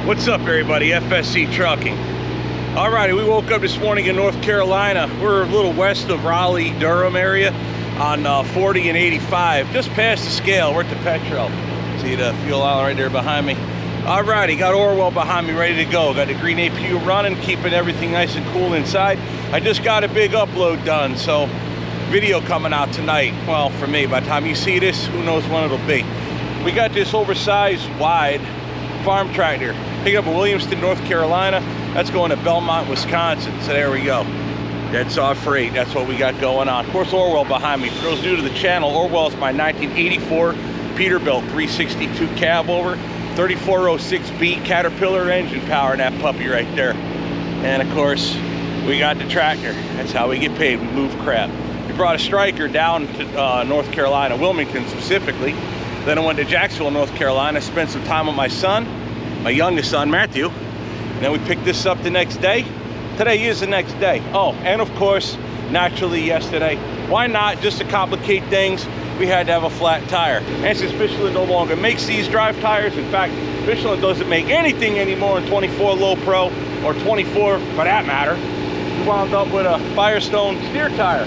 What's up, everybody? FSC Trucking. Alrighty, we woke up this morning in North Carolina. We're a little west of Raleigh, Durham area on 40 and 85, just past the scale. We're at the Petro. See the fuel island right there behind me. Alrighty, got Orwell behind me, ready to go. Got the green APU running, keeping everything nice and cool inside. I just got a big upload done, so video coming out tonight. Well, for me, by the time you see this, who knows when it'll be. We got this oversized wide farm tractor picking up in Williamston, North Carolina. That's going to Belmont, Wisconsin. So there we go. That's our freight. That's what we got going on. Of course, Orwell behind me. For those new to the channel, Orwell is my 1984 Peterbilt 362 Cabover, 3406B Caterpillar engine power in that puppy right there. And of course, we got the tractor. That's how we get paid. We move crap. We brought a striker down to North Carolina, Wilmington specifically. Then I went to Jacksonville, North Carolina, spent some time with my son, my youngest son, Matthew. And then we picked this up the next day. Today is the next day. Oh, and of course, naturally yesterday. Why not? Just to complicate things, we had to have a flat tire. And since Michelin no longer makes these drive tires, in fact, Michelin doesn't make anything anymore in 24 Low Pro, or 24 for that matter, we wound up with a Firestone steer tire,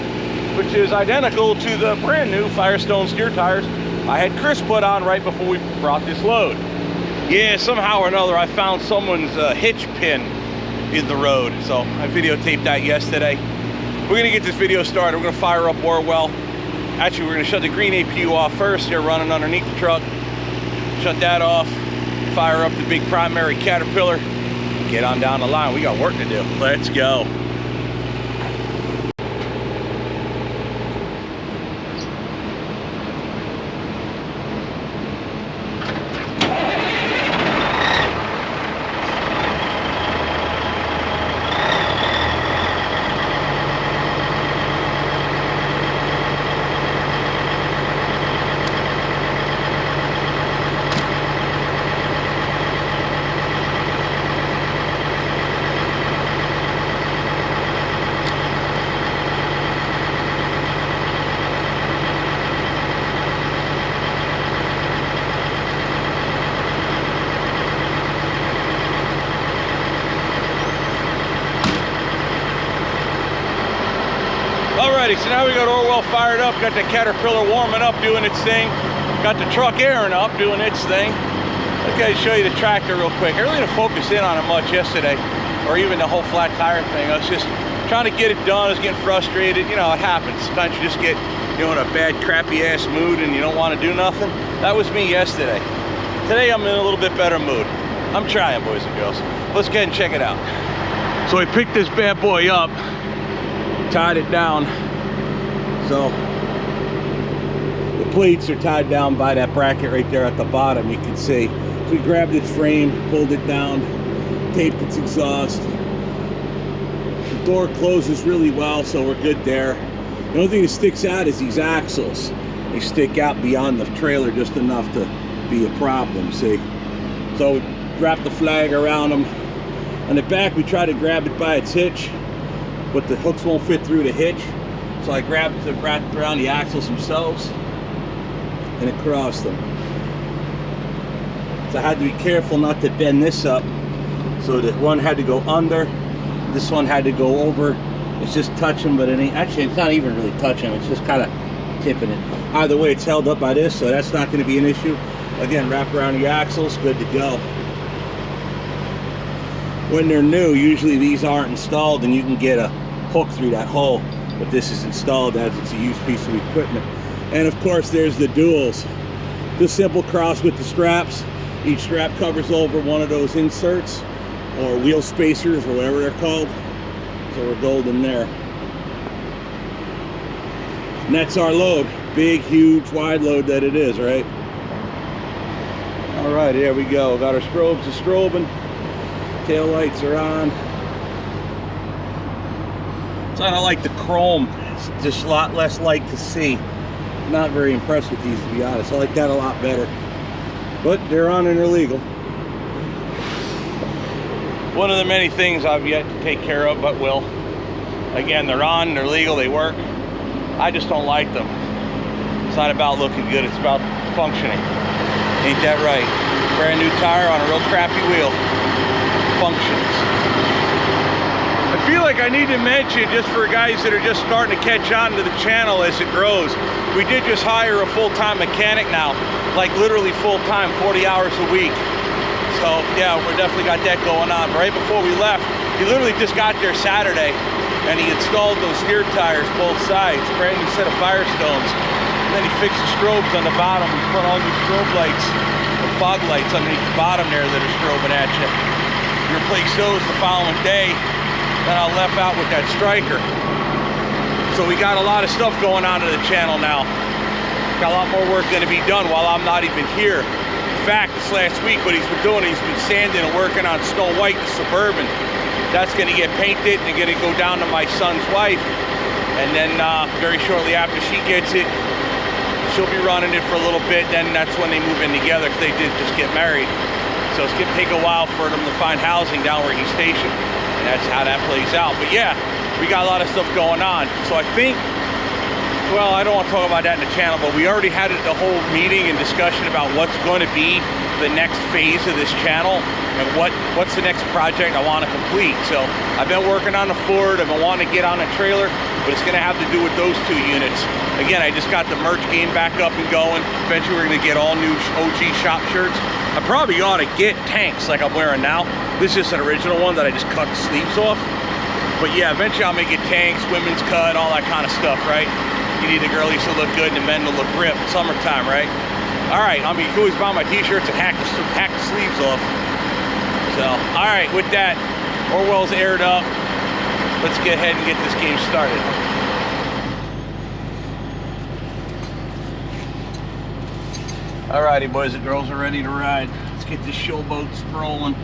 which is identical to the brand new Firestone steer tires I had Chris put on right before we brought this load. Yeah, somehow or another, I found someone's hitch pin in the road, so I videotaped that yesterday. We're gonna get this video started. We're gonna fire up Orwell. Actually, we're gonna shut the green APU off first. They're running underneath the truck. Shut that off. Fire up the big primary Caterpillar. Get on down the line. We got work to do. Let's go. Alrighty, so now we got Orwell fired up, got the Caterpillar warming up, doing its thing, got the truck airing up, doing its thing. Okay, show you the tractor real quick. I really didn't focus in on it much yesterday, or even the whole flat tire thing. I was just trying to get it done. I was getting frustrated. You know, it happens. Sometimes you just get, you know, in a bad, crappy ass mood and you don't want to do nothing. That was me yesterday. Today I'm in a little bit better mood. I'm trying, boys and girls. Let's get and check it out. So I picked this bad boy up, tied it down. So the plates are tied down by that bracket right there at the bottom, you can see. So we grabbed its frame, pulled it down, taped its exhaust. The door closes really well, so we're good there. The only thing that sticks out is these axles. They stick out beyond the trailer just enough to be a problem, see? So we wrap the flag around them. On the back, we try to grab it by its hitch, but the hooks won't fit through the hitch. So I grabbed it, wrapped around the axles themselves and across them. So I had to be careful not to bend this up. So that one had to go under, this one had to go over. It's just touching, but it ain't, actually it's not even really touching, it's just kind of tipping it. Either way, it's held up by this, so that's not going to be an issue. Again, wrap around the axles, good to go. When they're new, usually these aren't installed and you can get a hook through that hole. But this is installed as it's a used piece of equipment. And of course there's the duals. Just simple cross with the straps. Each strap covers over one of those inserts or wheel spacers or whatever they're called. So we're golden there. And that's our load. Big, huge, wide load that it is, right? All right, there we go. Got our strobes strobing. Tail lights are on. So I don't like the chrome. It's just a lot less light to see. Not very impressed with these, to be honest. I like that a lot better. But they're on and they're legal. One of the many things I've yet to take care of, but will. Again, they're on, they're legal, they work. I just don't like them. It's not about looking good, it's about functioning. Ain't that right? Brand new tire on a real crappy wheel. Functions. I feel like I need to mention, just for guys that are just starting to catch on to the channel as it grows, we did just hire a full-time mechanic now, like literally full-time, 40 hours a week. So yeah, we're definitely got that going on. Right before we left, he literally just got there Saturday, and he installed those steer tires both sides, brand new set of Firestones. And then he fixed the strobes on the bottom. We put all new strobe lights, the fog lights underneath the bottom there that are strobing at you. We replaced those the following day. Then I left out with that striker. So we got a lot of stuff going on to the channel now. Got a lot more work going to be done while I'm not even here. In fact, this last week what he's been doing, he's been sanding and working on Snow White, the Suburban. That's going to get painted and going to go down to my son's wife. And then very shortly after she gets it, she'll be running it for a little bit. Then that's when they move in together, because they did just get married. So it's going to take a while for them to find housing down where he's stationed. And that's how that plays out. But yeah, we got a lot of stuff going on. So I think, well, I don't want to talk about that in the channel, but we already had the whole meeting and discussion about what's going to be the next phase of this channel and what's the next project I want to complete. So I've been working on the Ford. I've been wanting to get on a trailer, but it's going to have to do with those two units. Again, I just got the merch game back up and going. Eventually we're going to get all new OG shop shirts. I probably ought to get tanks like I'm wearing now. This is an original one that I just cut the sleeves off. But yeah, eventually I'll make it tanks, women's cut, all that kind of stuff, right? You need the girlies to look good and the men to look ripped. Summertime, right? All right, I mean, you can always buy my t-shirts and hack the sleeves off. So, all right, with that, Orwell's aired up. Let's get ahead and get this game started. Alrighty, boys and girls, are ready to ride. Let's get this showboat rolling.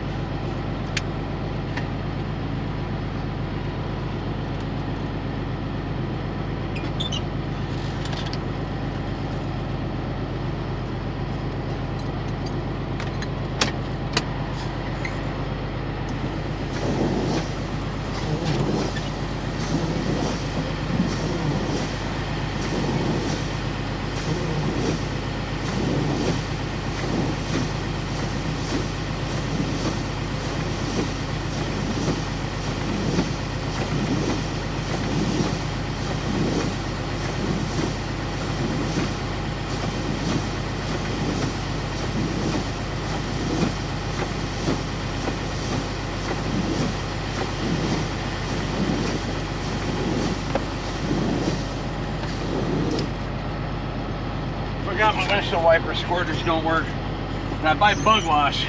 My windshield wiper squirters don't work, and I buy bug wash,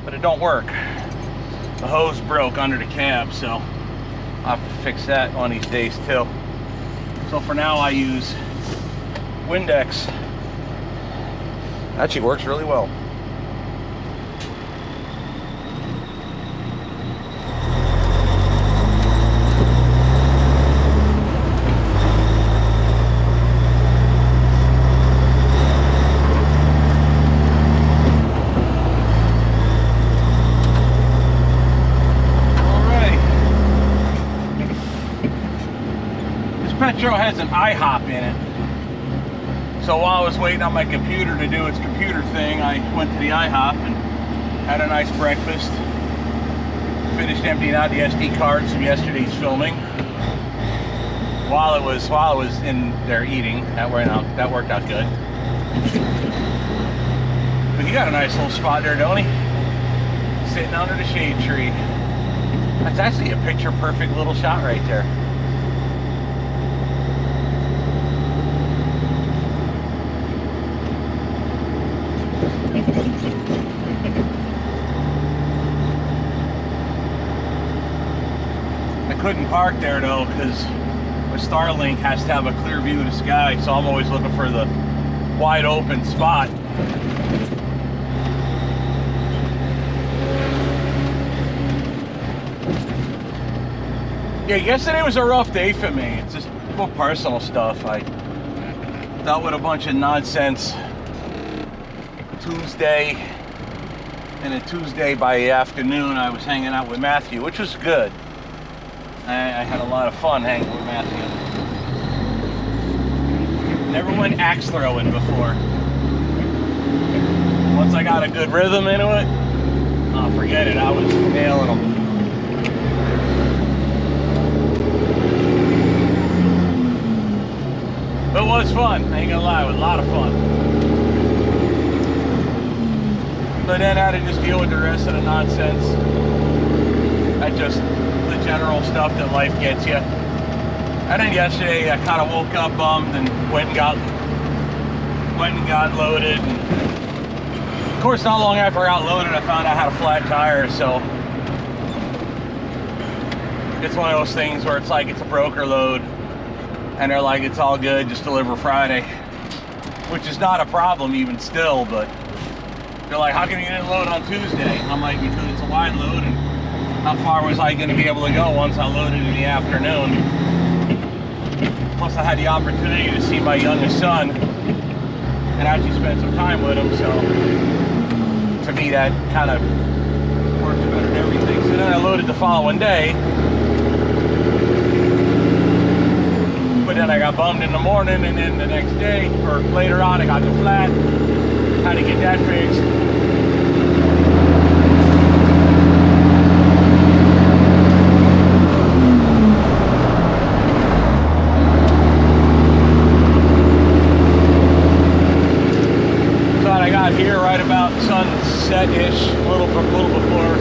but it don't work. The hose broke under the cab, so I'll have to fix that one of these days too. So for now I use Windex. Actually works really well. Petro has an IHOP in it. So while I was waiting on my computer to do its computer thing, I went to the IHOP and had a nice breakfast. Finished emptying out the SD cards from yesterday's filming. While it was in there eating, that worked out good. But he got a nice little spot there, don't he? Sitting under the shade tree. That's actually a picture perfect little shot right there. Couldn't park there though, because my Starlink has to have a clear view of the sky, so I'm always looking for the wide open spot. Yeah, yesterday was a rough day for me. It's just more personal stuff. I dealt with a bunch of nonsense Tuesday, and a Tuesday by afternoon I was hanging out with Matthew, which was good. I had a lot of fun hanging with Matthew. Never went axe throwing before. Once I got a good rhythm into it, forget it, I was nailing them. But it was fun, I ain't gonna lie, it was a lot of fun. But then I had to just deal with the rest of the nonsense. Just the general stuff that life gets you. And then yesterday I kind of woke up bummed and went and got loaded. And of course, not long after I got loaded, I found out I had a flat tire. So it's one of those things where it's like it's a broker load, and they're like, it's all good, just deliver Friday, which is not a problem even still. But they're like, how come you didn't load on Tuesday? I'm like, because it's a wide load, and how far was I going to be able to go once I loaded in the afternoon? Plus I had the opportunity to see my youngest son and actually spend some time with him, so to me that kind of works better than everything. So then I loaded the following day, but then I got bummed in the morning, and then the next day, or later on, I got the flat, had to get that fixed. Here right about sunset-ish, a little before.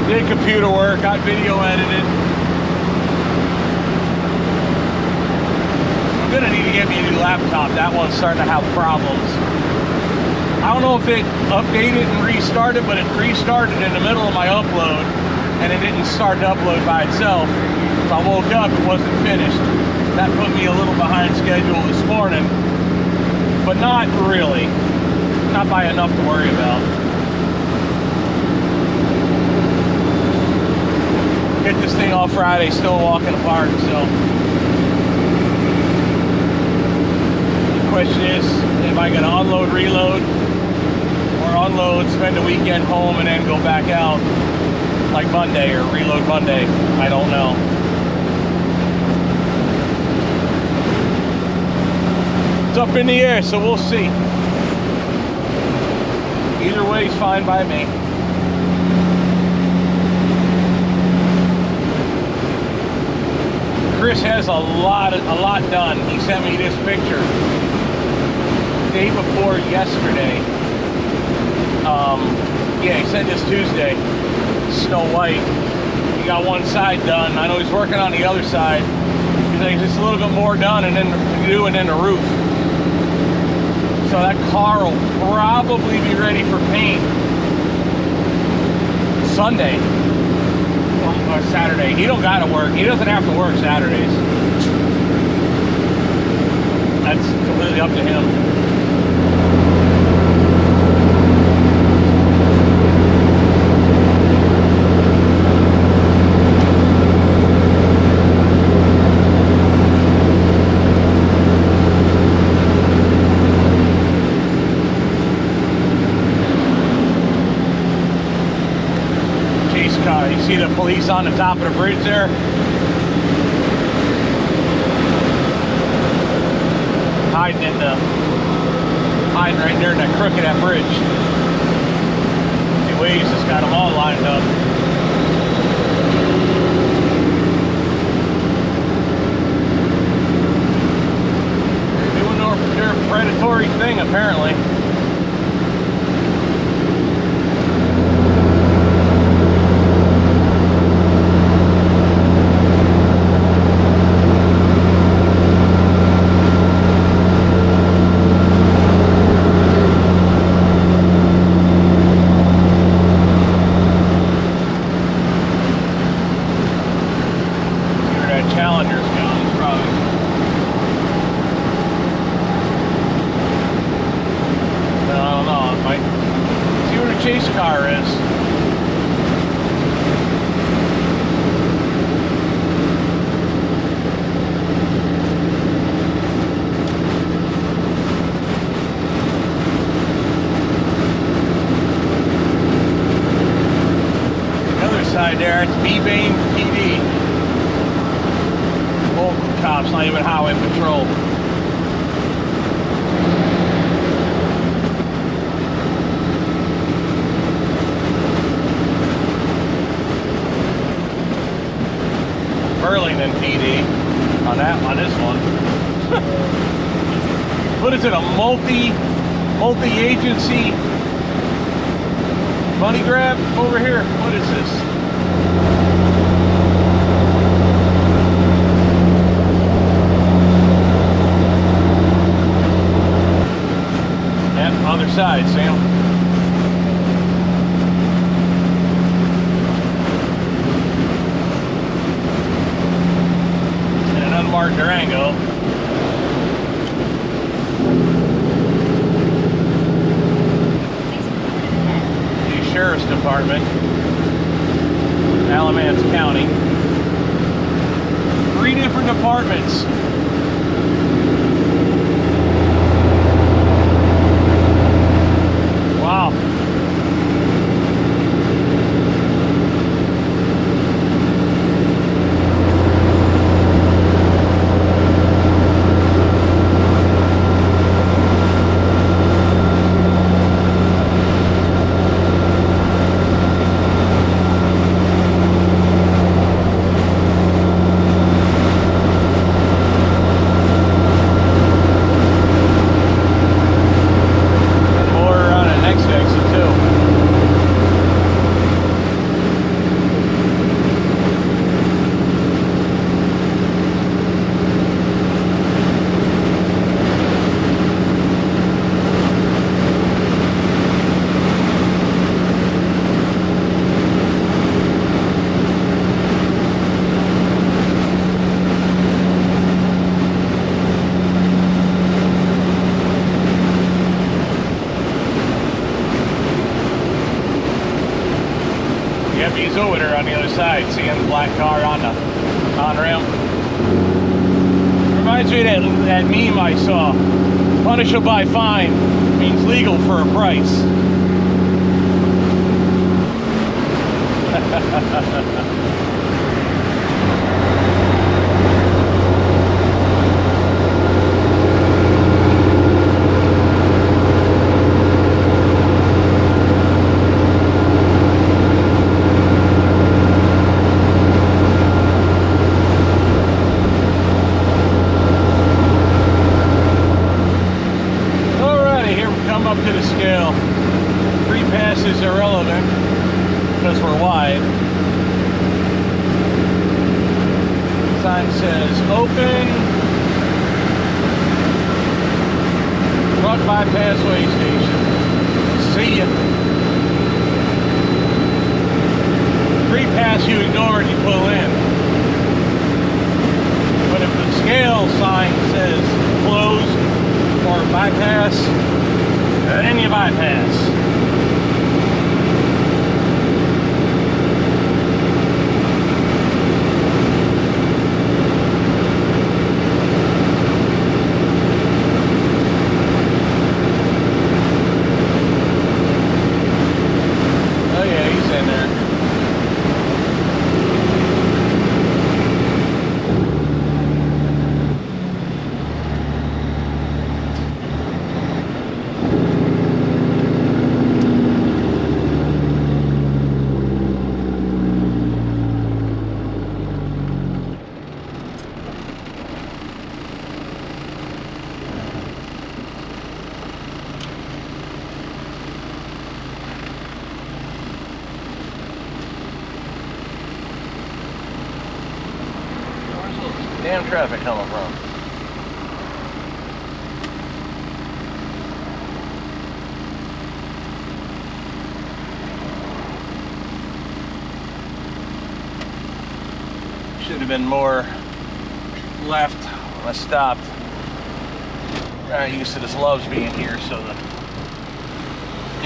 Did computer work, got video edited. I'm gonna need to get me a new laptop. That one's starting to have problems. I don't know if it updated and restarted, but it restarted in the middle of my upload, and it didn't start to upload by itself. So I woke up, it wasn't finished. That put me a little behind schedule this morning, but not really. Not by enough to worry about. Get this thing off Friday, still walking apart, so. The question is, am I gonna unload, reload, or unload, spend the weekend home, and then go back out like Monday, or reload Monday? I don't know. It's up in the air, so we'll see. Either way is fine by me. Chris has a lot done. He sent me this picture day before yesterday. Yeah, he sent this Tuesday. Snow White. He got one side done. I know he's working on the other side. He's like, just a little bit more done, and then and then the roof. So that car will probably be ready for paint Sunday or Saturday. He don't gotta work. He doesn't have to work Saturdays. That's completely up to him. You see the police on the top of the bridge there? Hiding right there in that crook of that bridge. The waves just got them all lined up. They're doing their predatory thing, apparently. Chase car is. The other side there, there, it's Mebane PD. Local cops, not even highway patrol. Burlington PD on this one. What is it? A multi-agency money grab over here? What is this? Yeah, other side, Sam. And an unmarked Durango. Sheriff's Department, Alamance County. 3 different departments. Wow. He's over there on the other side, seeing the black car on the on-ramp. Reminds me of that meme I saw. Punishable by fine means legal for a price. Up to the scale. 3 passes irrelevant because we're wide. Sign says open. Truck bypass way station. See ya. 3 pass you ignore and you pull in. But if the scale sign says closed or bypass, then you bypass. Oh yeah, he's in there. Damn traffic coming from. Should have been more left when I stopped. Got used to this Loves being here, so the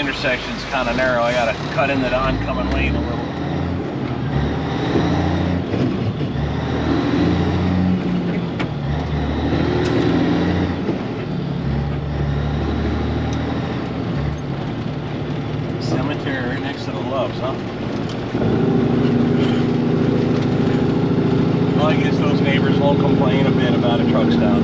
intersection's kind of narrow. I gotta cut into the oncoming lane a little. Cemetery right next to the Loves, huh? those neighbors won't complain a bit about a truck stop.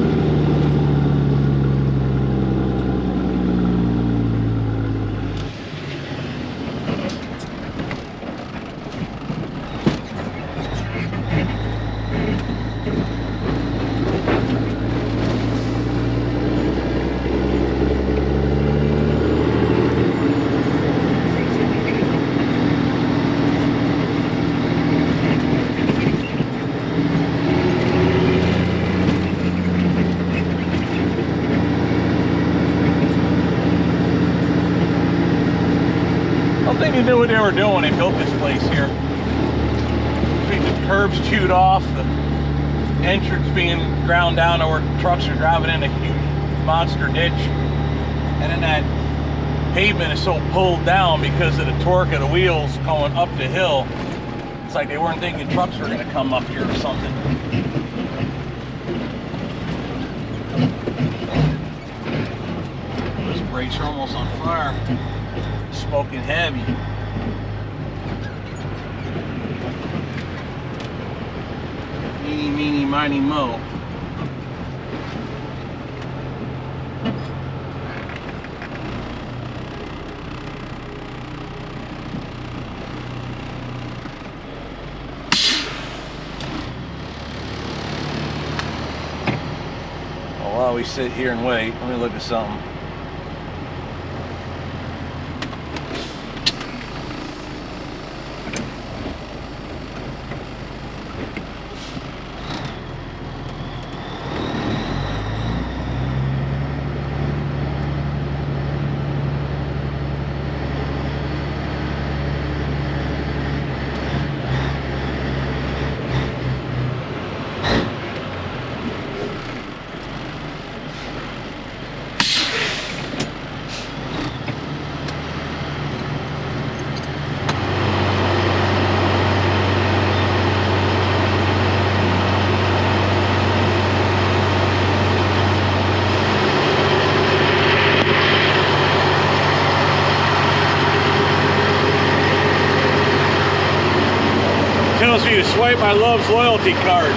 They knew what they were doing when they built this place here. The curbs chewed off, the entrance being ground down to where trucks are driving in a huge monster ditch, and then that pavement is so pulled down because of the torque of the wheels going up the hill. It's like they weren't thinking trucks were going to come up here or something. Those brakes are almost on fire. Smoking heavy. Eeny, meeny, miny, mo. Well, while we sit here and wait, let me look at something. Tells me to swipe my Love's loyalty card.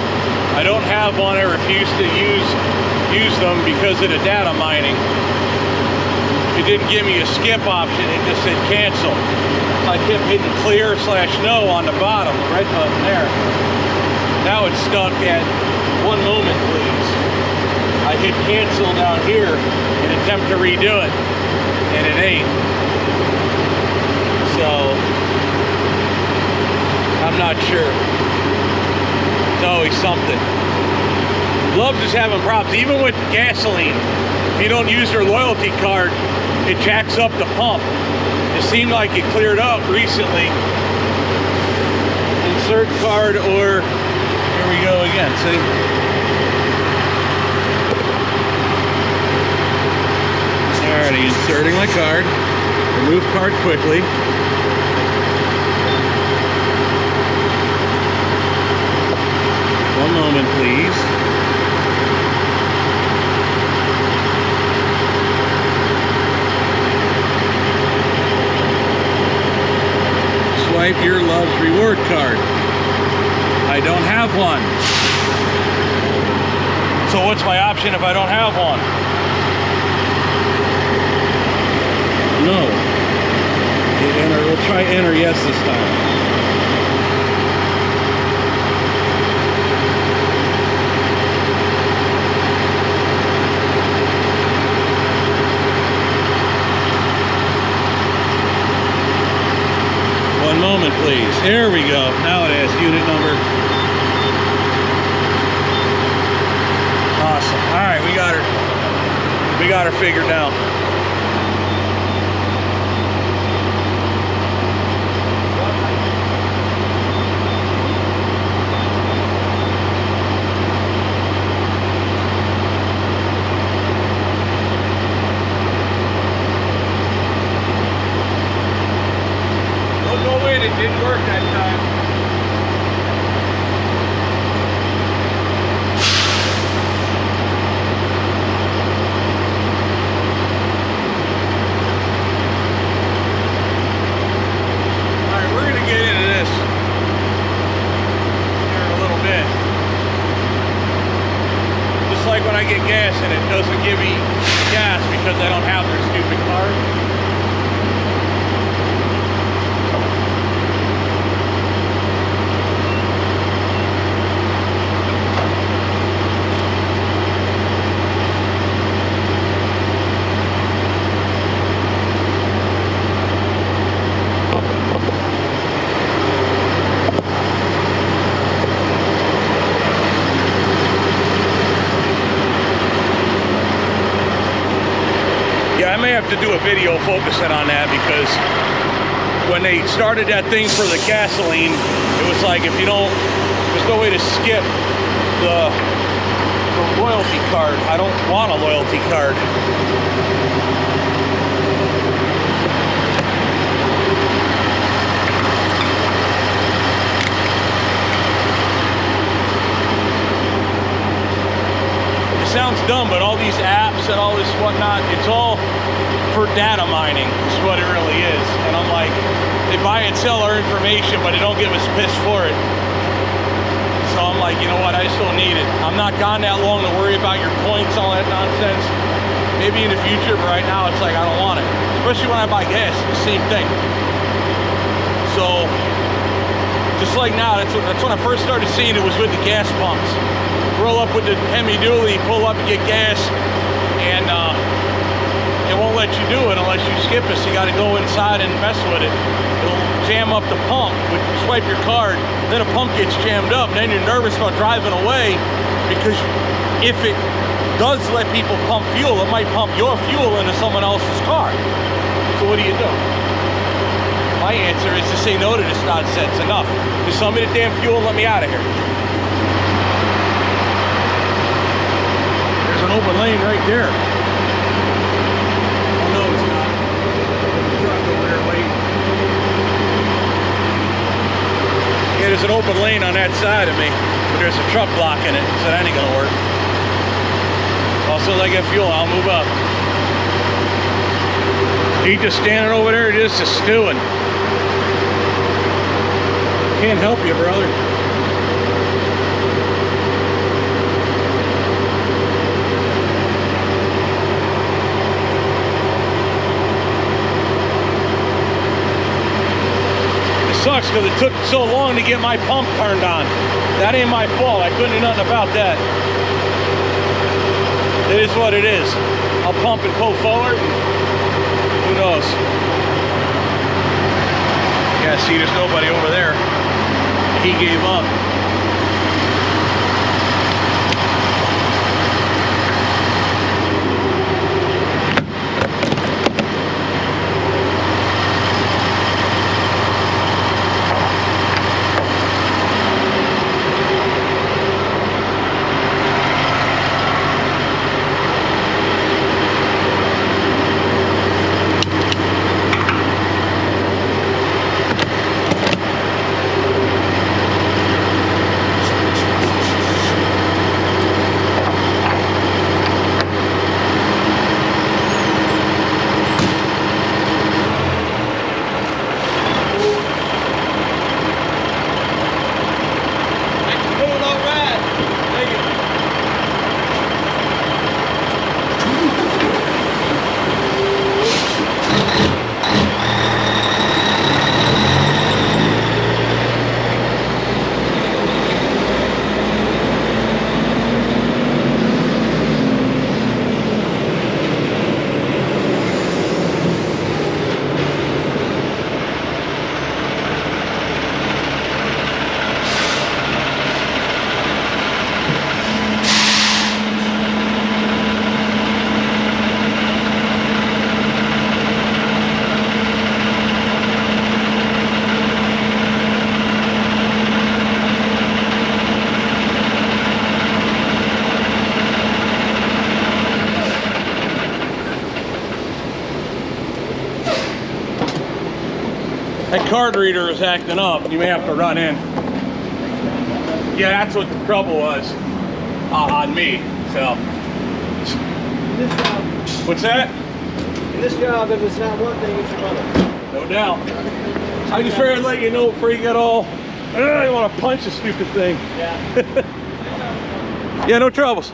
I don't have one. I refuse to use them because of the data mining. It didn't give me a skip option. It just said cancel. I kept hitting clear/no on the bottom, red button there. Now it's stuck at 1 moment, please. I hit cancel down here in an attempt to redo it, and it ain't. So I'm not sure. It's always something. Love's is having problems, even with gasoline. If you don't use your loyalty card, it jacks up the pump. It seemed like it cleared up recently. Insert card, or here we go again. See? Alrighty, inserting my card. Remove card quickly. One moment, please. Swipe your Love's reward card. I don't have one. So what's my option if I don't have one? No. Hit enter. We'll try enter yes this time. One moment, please. There we go. Now it has unit number. Awesome. All right, we got her. We got her figured out. It didn't work that time. I get gas and it doesn't give me gas because I don't have their stupid card. I may have to do a video focusing on that, because when they started that thing for the gasoline, it was like, if you don't, there's no way to skip the loyalty card. I don't want a loyalty card. Sounds dumb, but all these apps and all this whatnot, it's all for data mining, is what it really is. And I'm like, they buy and sell our information, but they don't give us piss for it. So I'm like, you know what, I just don't need it. I'm not gone that long to worry about your points, all that nonsense. Maybe in the future, but right now it's like, I don't want it. Especially when I buy gas, it's the same thing. So, just like now, that's when I first started seeing it, was with the gas pumps. Roll up with the Hemi Dually, pull up and get gas, and it won't let you do it unless you skip it. So you got to go inside and mess with it. It'll jam up the pump. When you swipe your card, then a pump gets jammed up, and then you're nervous about driving away, because if it does let people pump fuel, it might pump your fuel into someone else's car. So what do you do? My answer is to say no to this nonsense. Enough. Just sell me the damn fuel and let me out of here. An open lane right there. Oh no, it's not. There's a truck over there waiting. Yeah, there's an open lane on that side of me, but there's a truck blocking it, so that ain't gonna work. Also, as I get fuel, I'll move up. He just standing over there, just stewing. Can't help you, brother. Sucks because it took so long to get my pump turned on. That ain't my fault. I couldn't do nothing about that. It is what it is. I'll pump and pull forward. Who knows? Yeah, see, there's nobody over there. He gave up. That card reader is acting up. You may have to run in. Yeah, that's what the trouble was on me. So. This job, What's that? in this job, if it's not one thing, it's another. No doubt. I just figured I'd let you know before you get all, I want to punch the stupid thing. Yeah. Yeah, no troubles.